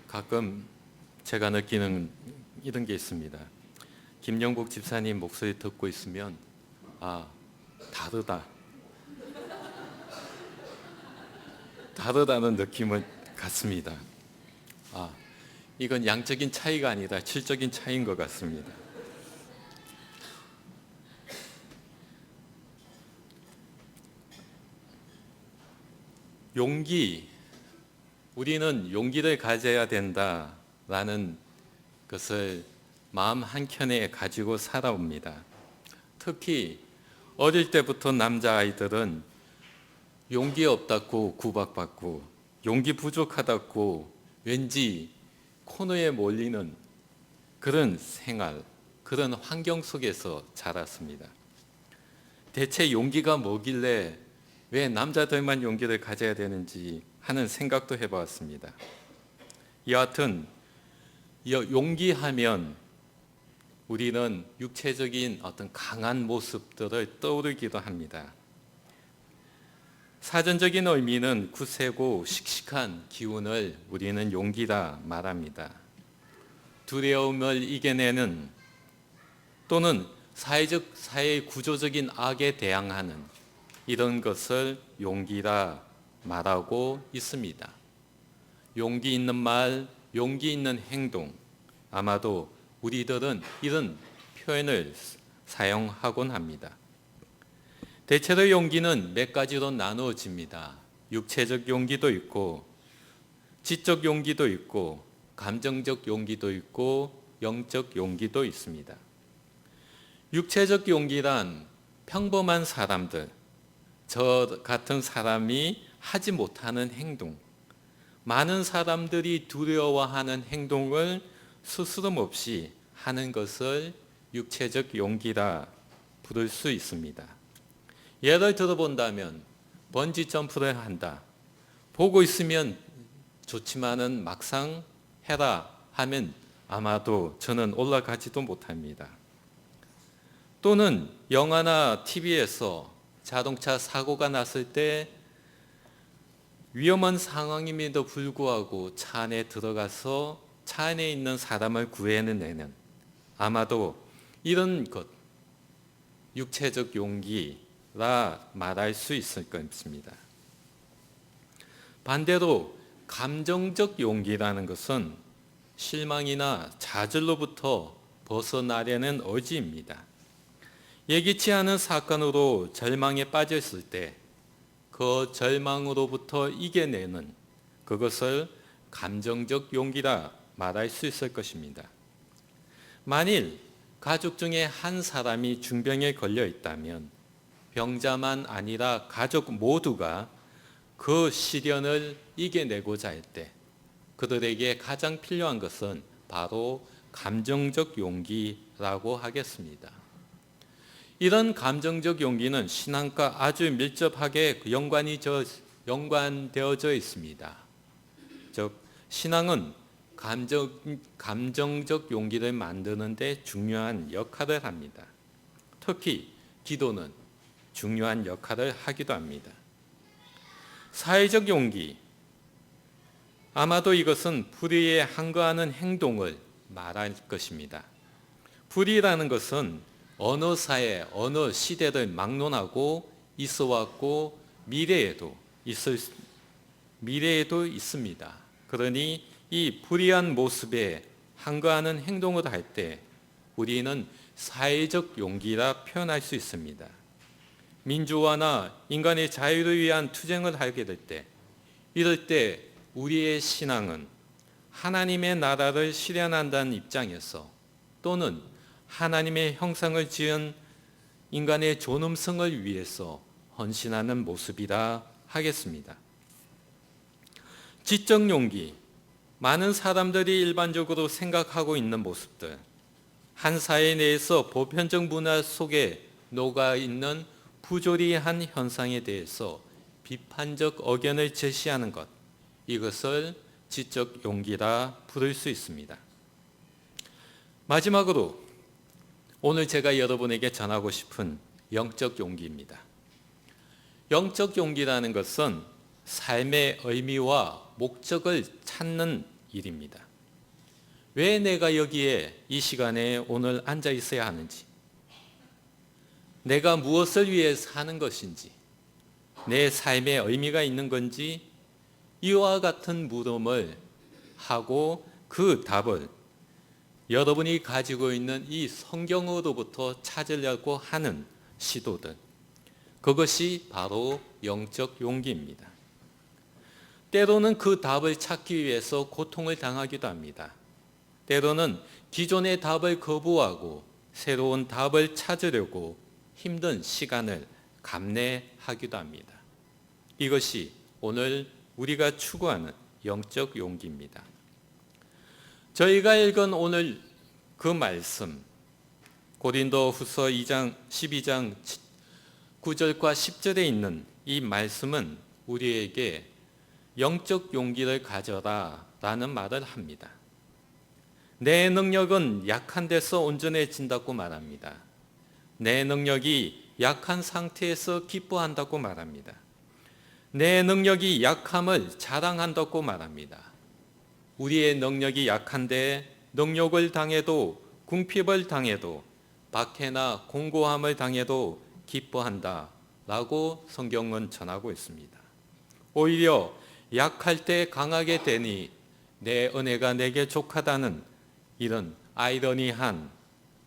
가끔 제가 느끼는 이런 게 있습니다. 김영국 집사님 목소리 듣고 있으면 다르다. 다르다는 느낌을 갖습니다. 이건 양적인 차이가 아니라 질적인 차이인 것 같습니다. 용기, 우리는 용기를 가져야 된다라는 것을 마음 한켠에 가지고 살아옵니다. 특히 어릴 때부터 남자아이들은 용기 없다고 구박받고 용기 부족하다고 왠지 코너에 몰리는 그런 생활, 그런 환경 속에서 자랐습니다. 대체 용기가 뭐길래 왜 남자들만 용기를 가져야 되는지 하는 생각도 해보았습니다. 여하튼 용기하면 우리는 육체적인 어떤 강한 모습들을 떠오르기도 합니다. 사전적인 의미는 굳세고 씩씩한 기운을 우리는 용기라 말합니다. 두려움을 이겨내는 또는 사회 구조적인 악에 대항하는 이런 것을 용기라 말하고 있습니다. 용기 있는 말, 용기 있는 행동, 아마도 우리들은 이런 표현을 사용하곤 합니다. 대체로 용기는 몇 가지로 나누어집니다. 육체적 용기도 있고, 지적 용기도 있고, 감정적 용기도 있고, 영적 용기도 있습니다. 육체적 용기란 평범한 사람들, 저 같은 사람이 하지 못하는 행동, 많은 사람들이 두려워하는 행동을 스스럼 없이 하는 것을 육체적 용기라 부를 수 있습니다. 예를 들어본다면 번지 점프를 한다. 보고 있으면 좋지만은 막상 해라 하면 아마도 저는 올라가지도 못합니다. 또는 영화나 TV에서 자동차 사고가 났을 때 위험한 상황임에도 불구하고 차 안에 들어가서 차 안에 있는 사람을 구해내는 아마도 이런 것, 육체적 용기라 말할 수 있을 것입니다. 반대로 감정적 용기라는 것은 실망이나 좌절로부터 벗어나려는 의지입니다. 예기치 않은 사건으로 절망에 빠졌을 때 그 절망으로부터 이겨내는 그것을 감정적 용기라 말할 수 있을 것입니다. 만일 가족 중에 한 사람이 중병에 걸려 있다면 병자만 아니라 가족 모두가 그 시련을 이겨내고자 할 때 그들에게 가장 필요한 것은 바로 감정적 용기라고 하겠습니다. 이런 감정적 용기는 신앙과 아주 밀접하게 연관되어져 있습니다. 즉 신앙은 감정적 용기를 만드는 데 중요한 역할을 합니다. 특히 기도는 중요한 역할을 하기도 합니다. 사회적 용기, 아마도 이것은 불의에 항거하는 행동을 말할 것입니다. 불의라는 것은 어느 사회, 어느 시대를 막론하고 있어왔고 미래에도 있습니다. 그러니 이 불의한 모습에 항거하는 행동을 할 때 우리는 사회적 용기라 표현할 수 있습니다. 민주화나 인간의 자유를 위한 투쟁을 하게 될 때, 이럴 때 우리의 신앙은 하나님의 나라를 실현한다는 입장에서 또는 하나님의 형상을 지은 인간의 존엄성을 위해서 헌신하는 모습이라 하겠습니다. 지적 용기, 많은 사람들이 일반적으로 생각하고 있는 모습들, 한 사회 내에서 보편적 문화 속에 녹아있는 부조리한 현상에 대해서 비판적 의견을 제시하는 것, 이것을 지적 용기라 부를 수 있습니다. 마지막으로 오늘 제가 여러분에게 전하고 싶은 영적 용기입니다. 영적 용기라는 것은 삶의 의미와 목적을 찾는 일입니다. 왜 내가 여기에 이 시간에 오늘 앉아 있어야 하는지, 내가 무엇을 위해 사는 것인지, 내 삶에 의미가 있는 건지, 이와 같은 물음을 하고 그 답을 여러분이 가지고 있는 이 성경으로부터 찾으려고 하는 시도들, 그것이 바로 영적 용기입니다. 때로는 그 답을 찾기 위해서 고통을 당하기도 합니다. 때로는 기존의 답을 거부하고 새로운 답을 찾으려고 힘든 시간을 감내하기도 합니다. 이것이 오늘 우리가 추구하는 영적 용기입니다. 저희가 읽은 오늘 그 말씀, 고린도후서 2장 12장 9절과 10절에 있는 이 말씀은 우리에게 영적 용기를 가져라 라는 말을 합니다. 내 능력은 약한 데서 온전해진다고 말합니다. 내 능력이 약한 상태에서 기뻐한다고 말합니다. 내 능력이 약함을 자랑한다고 말합니다. 우리의 능력이 약한데 능욕을 당해도 궁핍을 당해도 박해나 공고함을 당해도 기뻐한다 라고 성경은 전하고 있습니다. 오히려 약할 때 강하게 되니 내 은혜가 내게 족하다는 이런 아이러니한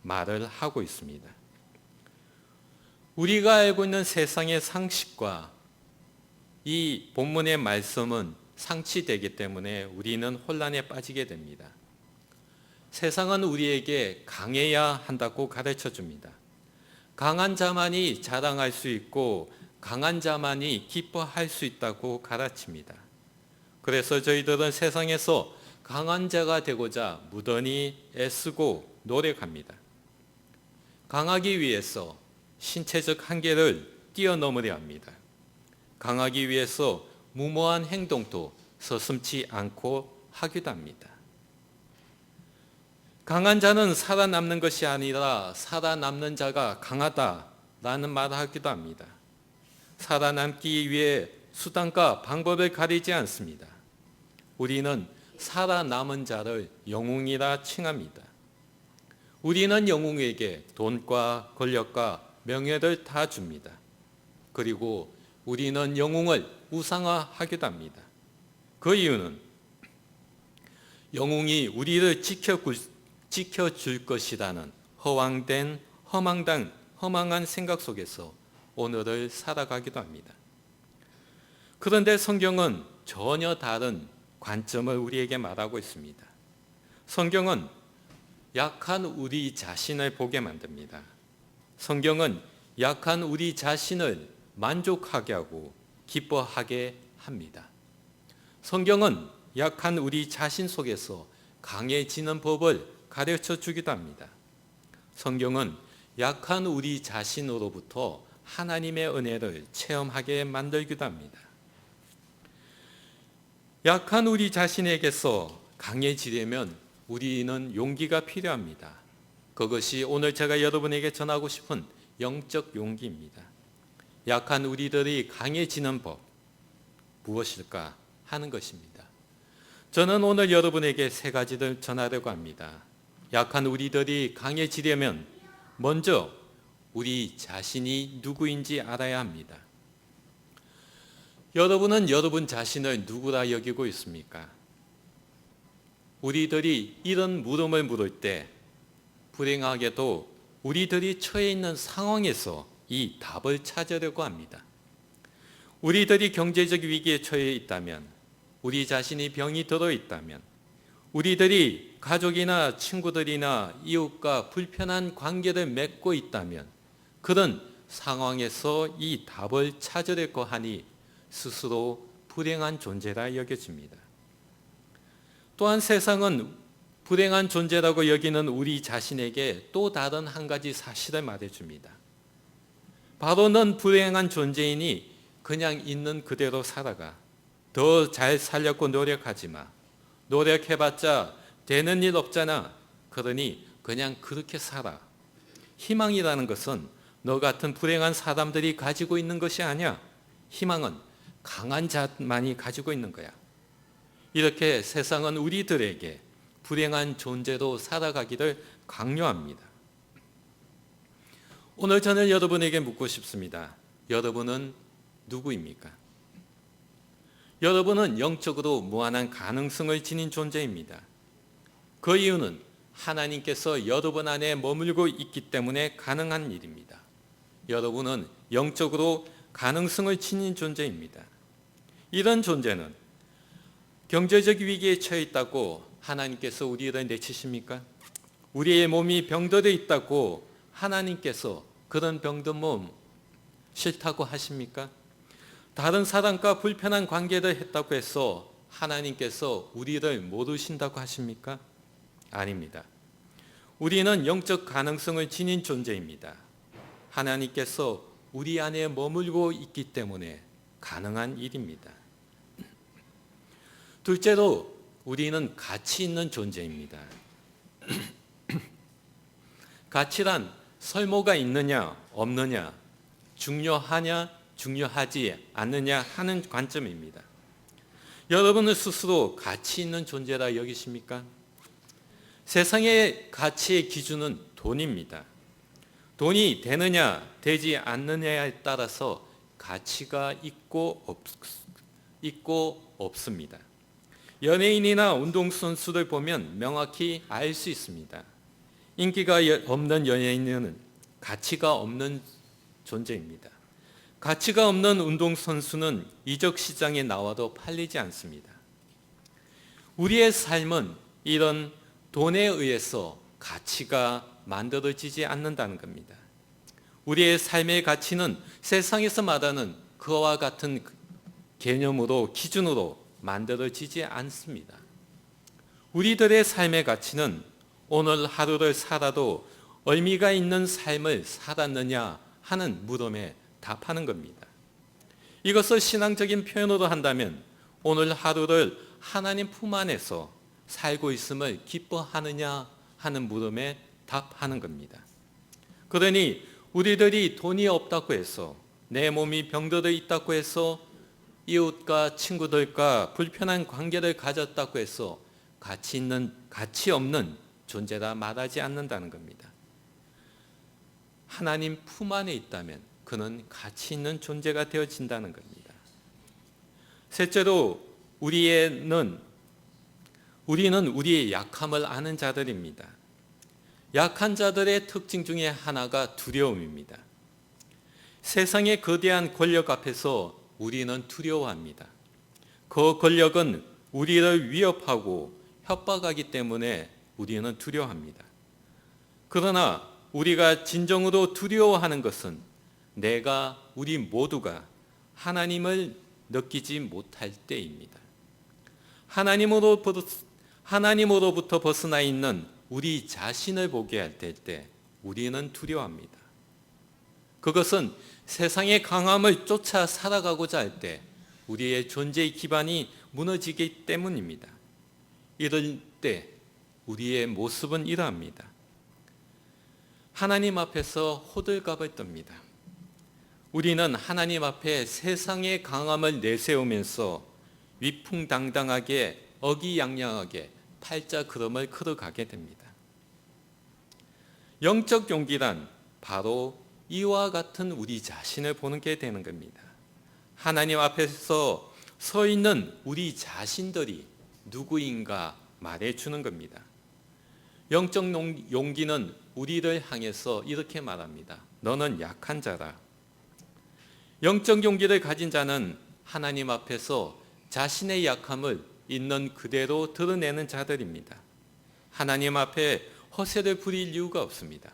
말을 하고 있습니다. 우리가 알고 있는 세상의 상식과 이 본문의 말씀은 상치되기 때문에 우리는 혼란에 빠지게 됩니다. 세상은 우리에게 강해야 한다고 가르쳐 줍니다. 강한 자만이 자랑할 수 있고 강한 자만이 기뻐할 수 있다고 가르칩니다. 그래서 저희들은 세상에서 강한 자가 되고자 무던히 애쓰고 노력합니다. 강하기 위해서 신체적 한계를 뛰어넘으려 합니다. 강하기 위해서 무모한 행동도 서슴지 않고 하기도 합니다. 강한 자는 살아남는 것이 아니라 살아남는 자가 강하다라는 말을 하기도 합니다. 살아남기 위해 수단과 방법을 가리지 않습니다. 우리는 살아남은 자를 영웅이라 칭합니다. 우리는 영웅에게 돈과 권력과 명예를 다 줍니다. 그리고 우리는 영웅을 우상화하기도 합니다. 그 이유는 영웅이 우리를 지켜줄 것이라는 허황된 허망한 생각 속에서 오늘을 살아가기도 합니다. 그런데 성경은 전혀 다른 관점을 우리에게 말하고 있습니다. 성경은 약한 우리 자신을 보게 만듭니다. 성경은 약한 우리 자신을 만족하게 하고 기뻐하게 합니다. 성경은 약한 우리 자신 속에서 강해지는 법을 가르쳐 주기도 합니다. 성경은 약한 우리 자신으로부터 하나님의 은혜를 체험하게 만들기도 합니다. 약한 우리 자신에게서 강해지려면 우리는 용기가 필요합니다. 그것이 오늘 제가 여러분에게 전하고 싶은 영적 용기입니다. 약한 우리들이 강해지는 법 무엇일까 하는 것입니다. 저는 오늘 여러분에게 세 가지를 전하려고 합니다. 약한 우리들이 강해지려면 먼저 우리 자신이 누구인지 알아야 합니다. 여러분은 여러분 자신을 누구라 여기고 있습니까? 우리들이 이런 물음을 물을 때 불행하게도 우리들이 처해 있는 상황에서 이 답을 찾으려고 합니다. 우리들이 경제적 위기에 처해 있다면, 우리 자신이 병이 들어 있다면, 우리들이 가족이나 친구들이나 이웃과 불편한 관계를 맺고 있다면 그런 상황에서 이 답을 찾으려고 하니 스스로 불행한 존재라 여겨집니다. 또한 세상은 불행한 존재라고 여기는 우리 자신에게 또 다른 한 가지 사실을 말해줍니다. 바로 넌 불행한 존재이니 그냥 있는 그대로 살아가. 더 잘 살려고 노력하지 마. 노력해봤자 되는 일 없잖아. 그러니 그냥 그렇게 살아. 희망이라는 것은 너 같은 불행한 사람들이 가지고 있는 것이 아니야. 희망은 강한 자만이 가지고 있는 거야. 이렇게 세상은 우리들에게 불행한 존재로 살아가기를 강요합니다. 오늘 저는 여러분에게 묻고 싶습니다. 여러분은 누구입니까? 여러분은 영적으로 무한한 가능성을 지닌 존재입니다. 그 이유는 하나님께서 여러분 안에 머물고 있기 때문에 가능한 일입니다. 여러분은 영적으로 가능성을 지닌 존재입니다. 이런 존재는 경제적 위기에 처해 있다고 하나님께서 우리를 내치십니까? 우리의 몸이 병들어 있다고 하나님께서 그런 병든 몸 싫다고 하십니까? 다른 사람과 불편한 관계를 했다고 해서 하나님께서 우리를 모르신다고 하십니까? 아닙니다. 우리는 영적 가능성을 지닌 존재입니다. 하나님께서 우리 안에 머물고 있기 때문에 가능한 일입니다. 둘째로 우리는 가치 있는 존재입니다. 가치란 설모가 있느냐 없느냐, 중요하냐 중요하지 않느냐 하는 관점입니다. 여러분은 스스로 가치 있는 존재라 여기십니까? 세상의 가치의 기준은 돈입니다. 돈이 되느냐 되지 않느냐에 따라서 가치가 있고 없습니다. 연예인이나 운동선수를 보면 명확히 알 수 있습니다. 인기가 없는 연예인은 가치가 없는 존재입니다. 가치가 없는 운동선수는 이적 시장에 나와도 팔리지 않습니다. 우리의 삶은 이런 돈에 의해서 가치가 만들어지지 않는다는 겁니다. 우리의 삶의 가치는 세상에서 말하는 그와 같은 개념으로, 기준으로 만들어지지 않습니다. 우리들의 삶의 가치는 오늘 하루를 살아도 의미가 있는 삶을 살았느냐 하는 물음에 답하는 겁니다. 이것을 신앙적인 표현으로 한다면 오늘 하루를 하나님 품 안에서 살고 있음을 기뻐하느냐 하는 물음에 답하는 겁니다. 그러니 우리들이 돈이 없다고 해서, 내 몸이 병들어 있다고 해서, 이웃과 친구들과 불편한 관계를 가졌다고 해서 가치 없는 존재라 말하지 않는다는 겁니다. 하나님 품 안에 있다면 그는 가치 있는 존재가 되어진다는 겁니다. 셋째로 우리는 우리의 약함을 아는 자들입니다. 약한 자들의 특징 중에 하나가 두려움입니다. 세상의 거대한 권력 앞에서 우리는 두려워합니다. 그 권력은 우리를 위협하고 협박하기 때문에 우리는 두려워합니다. 그러나 우리가 진정으로 두려워하는 것은 우리 모두가 하나님을 느끼지 못할 때입니다. 하나님으로부터 벗어나 있는 우리 자신을 보게 할 때 우리는 두려워합니다. 그것은 세상의 강함을 쫓아 살아가고자 할 때 우리의 존재의 기반이 무너지기 때문입니다. 이럴 때 우리의 모습은 이러합니다. 하나님 앞에서 호들갑을 떱니다. 우리는 하나님 앞에 세상의 강함을 내세우면서 위풍당당하게 어기양양하게 팔자걸음을 걸어가게 됩니다. 영적 용기란 바로 이와 같은 우리 자신을 보는 게 되는 겁니다. 하나님 앞에서 서 있는 우리 자신들이 누구인가 말해주는 겁니다. 영적 용기는 우리를 향해서 이렇게 말합니다. 너는 약한 자라. 영적 용기를 가진 자는 하나님 앞에서 자신의 약함을 있는 그대로 드러내는 자들입니다. 하나님 앞에 허세를 부릴 이유가 없습니다.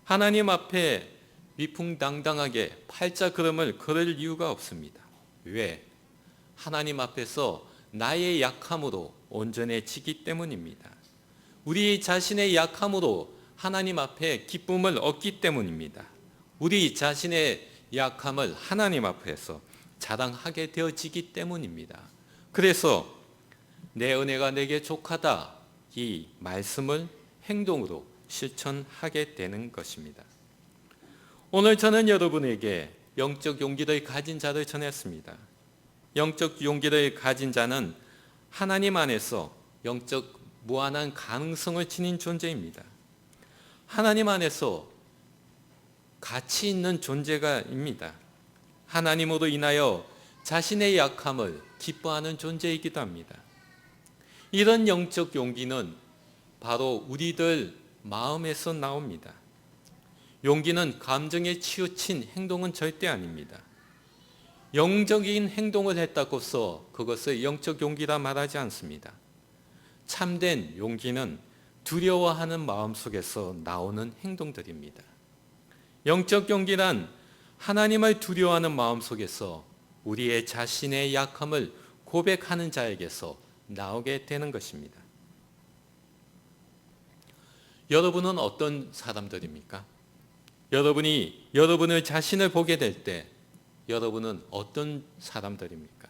하나님 앞에 위풍당당하게 팔자걸음을 걸을 이유가 없습니다. 왜? 하나님 앞에서 나의 약함으로 온전해지기 때문입니다. 우리 자신의 약함으로 하나님 앞에 기쁨을 얻기 때문입니다. 우리 자신의 약함을 하나님 앞에서 자랑하게 되어지기 때문입니다. 그래서 내 은혜가 내게 족하다, 이 말씀을 행동으로 실천하게 되는 것입니다. 오늘 저는 여러분에게 영적 용기를 가진 자를 전했습니다. 영적 용기를 가진 자는 하나님 안에서 영적 무한한 가능성을 지닌 존재입니다. 하나님 안에서 가치 있는 존재가입니다. 하나님으로 인하여 자신의 약함을 기뻐하는 존재이기도 합니다. 이런 영적 용기는 바로 우리들 마음에서 나옵니다. 용기는 감정에 치우친 행동은 절대 아닙니다. 영적인 행동을 했다고서 그것을 영적 용기라 말하지 않습니다. 참된 용기는 두려워하는 마음 속에서 나오는 행동들입니다. 영적 용기란 하나님을 두려워하는 마음 속에서 우리의 자신의 약함을 고백하는 자에게서 나오게 되는 것입니다. 여러분은 어떤 사람들입니까? 여러분이 여러분의 자신을 보게 될 때 여러분은 어떤 사람들입니까?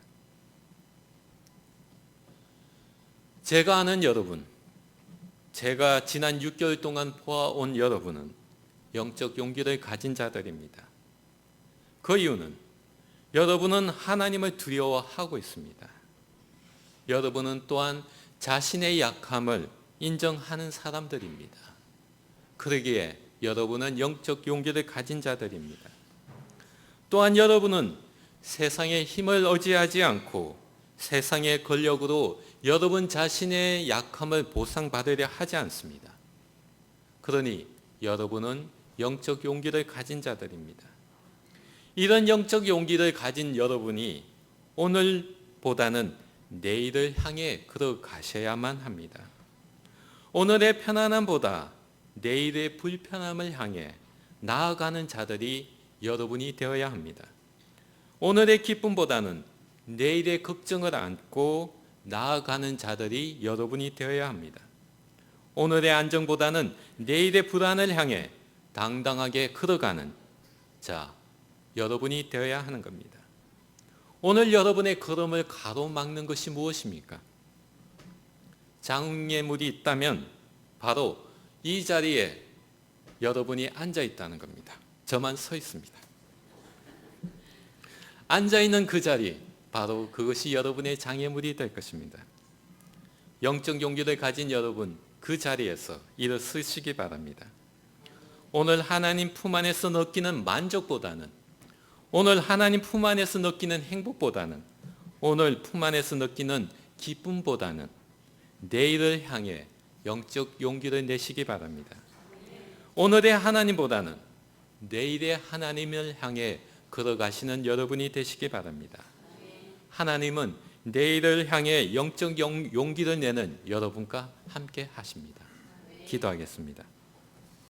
제가 아는 여러분, 제가 지난 6개월 동안 보아온 여러분은 영적 용기를 가진 자들입니다. 그 이유는 여러분은 하나님을 두려워하고 있습니다. 여러분은 또한 자신의 약함을 인정하는 사람들입니다. 그러기에 여러분은 영적 용기를 가진 자들입니다. 또한 여러분은 세상의 힘을 의지하지 않고 세상의 권력으로 여러분 자신의 약함을 보상받으려 하지 않습니다. 그러니 여러분은 영적 용기를 가진 자들입니다. 이런 영적 용기를 가진 여러분이 오늘보다는 내일을 향해 걸어가셔야만 합니다. 오늘의 편안함보다 내일의 불편함을 향해 나아가는 자들이 여러분이 되어야 합니다. 오늘의 기쁨보다는 내일의 걱정을 안고 나아가는 자들이 여러분이 되어야 합니다. 오늘의 안정보다는 내일의 불안을 향해 당당하게 걸어가는 자, 여러분이 되어야 하는 겁니다. 오늘 여러분의 걸음을 가로막는 것이 무엇입니까? 장애물이 있다면 바로 이 자리에 여러분이 앉아 있다는 겁니다. 저만 서 있습니다. 앉아있는 그 자리, 바로 그것이 여러분의 장애물이 될 것입니다. 영적 용기를 가진 여러분, 그 자리에서 일어서시기 바랍니다. 오늘 하나님 품 안에서 느끼는 만족보다는, 오늘 하나님 품 안에서 느끼는 행복보다는, 오늘 품 안에서 느끼는 기쁨보다는 내일을 향해 영적 용기를 내시기 바랍니다. 오늘의 하나님보다는 내일의 하나님을 향해 걸어가시는 여러분이 되시기 바랍니다. 하나님은 내일을 향해 영적 용기를 내는 여러분과 함께 하십니다. 기도하겠습니다.